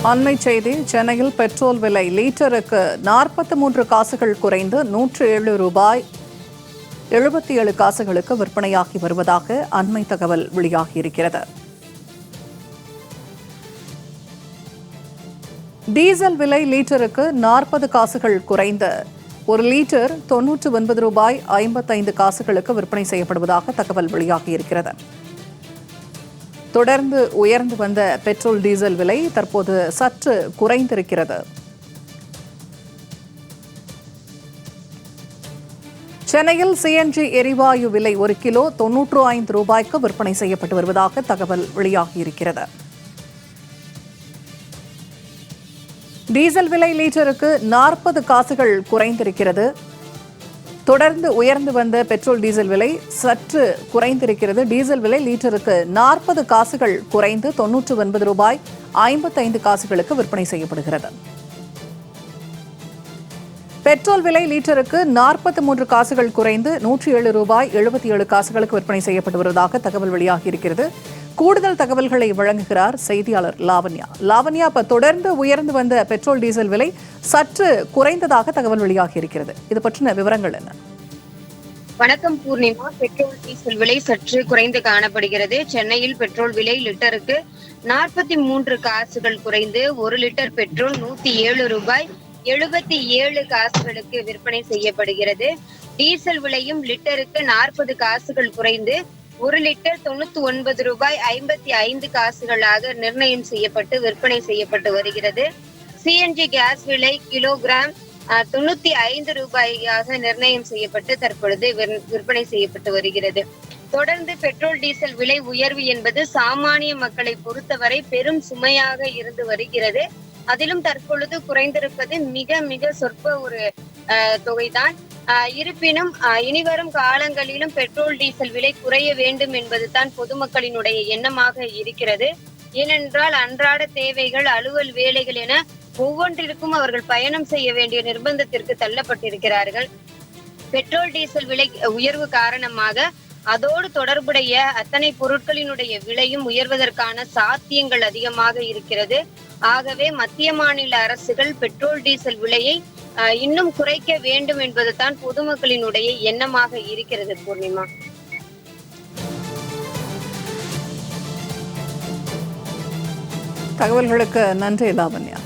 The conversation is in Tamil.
அண்மை செய்தி. சென்னையில் பெட்ரோல் விலை லீட்டருக்கு 43 காசுகள் குறைந்து 107 ரூபாய் 77 காசுகளுக்கு விற்பனையாகி வருவதாக அண்மை தகவல் வெளியாகியிருக்கிறது. டீசல் விலை லீட்டருக்கு 40 காசுகள் குறைந்து 1 லிட்டர் 99 ரூபாய் 55 காசுகளுக்கு விற்பனை செய்யப்படுவதாக தகவல் வெளியாகியிருக்கிறது. தொடர்ந்து உயர்ந்து வந்த பெட்ரோல் டீசல் விலை தற்போது சற்று குறைந்திருக்கிறது. சென்னையில் சிஎன்ஜி எரிவாயு விலை 1 கிலோ 95 ரூபாய்க்கு விற்பனை செய்யப்பட்டு வருவதாக தகவல் வெளியாகியிருக்கிறது. டீசல் விலை லீட்டருக்கு 40 காசுகள் குறைந்திருக்கிறது. தொடர்ந்து உயர்ந்து வந்த பெட்ரோல் டீசல் விலை சற்று குறைந்திருக்கிறது. டீசல் விலை லீட்டருக்கு 40 காசுகள் குறைந்து 99 ரூபாய் 55 காசுகளுக்கு விற்பனை செய்யப்படுகிறது. பெட்ரோல் விலை லீட்டருக்கு 43 காசுகள் குறைந்து 107 ரூபாய் 77 காசுகளுக்கு விற்பனை செய்யப்பட்டு வருவதாக தகவல் வெளியாகியிருக்கிறது. கூடுதல் தகவல்களை வழங்குகிறார் செய்தியாளர் லாவண்யா. லாவண்யா, இப்ப தொடர்ந்து உயர்ந்து வந்த பெட்ரோல் டீசல் விலை சற்று குறைந்ததாக தகவல் வெளியாகியிருக்கிறது. இது பற்றின விவரங்கள் என்ன? வணக்கம் பூர்ணிமா. பெட்ரோல் டீசல் விலை சற்று குறைந்து காணப்படுகிறது. சென்னையில் பெட்ரோல் விலை லிட்டருக்கு 43 காசுகள் குறைந்து 1 லிட்டர் பெட்ரோல் 107 ரூபாய் 77 காசுகளுக்கு விற்பனை செய்யப்படுகிறது. டீசல் விலையும் லிட்டருக்கு 40 காசுகள் குறைந்து 1 லிட்டர் 99 ரூபாய் 55 காசுகளாக நிர்ணயம் செய்யப்பட்டு விற்பனை செய்யப்பட்டு வருகிறது. சிஎன்ஜி கேஸ் விலை கிலோகிராம் 95 ரூபாயாக நிர்ணயம் செய்யப்பட்டு தற்பொழுது விற்பனை செய்யப்பட்டு வருகிறது. தொடர்ந்து பெட்ரோல் டீசல் விலை உயர்வு என்பது சாமானிய மக்களை பொறுத்தவரை பெரும் சுமையாக இருந்து வருகிறது. அதிலும் தற்பொழுது குறைந்திருப்பது மிக மிக சொற்ப ஒரு தொகைதான். இருப்பினும் இனிவரும் காலங்களிலும் பெட்ரோல் டீசல் விலை குறைய வேண்டும் என்பதுதான் பொதுமக்களினுடைய எண்ணமாக இருக்கிறது. ஏனென்றால் அன்றாட தேவைகள், அலுவல் வேலைகள் என ஒவ்வொன்றிற்கும் அவர்கள் பயணம் செய்ய வேண்டிய நிர்பந்தத்திற்கு தள்ளப்பட்டிருக்கிறார்கள். பெட்ரோல் டீசல் விலை உயர்வு காரணமாக அதோடு தொடர்புடைய அத்தனை பொருட்களினுடைய விலையும் உயர்வதற்கான சாத்தியங்கள் அதிகமாக இருக்கிறது. ஆகவே மத்திய மாநில அரசுகள் பெட்ரோல் டீசல் விலையை இன்னும் குறைக்க வேண்டும் என்பதுதான் பொதுமக்களினுடைய எண்ணமாக இருக்கிறது. பூர்ணிமா, தகவல்களுக்கு நன்றி லாவண்யா.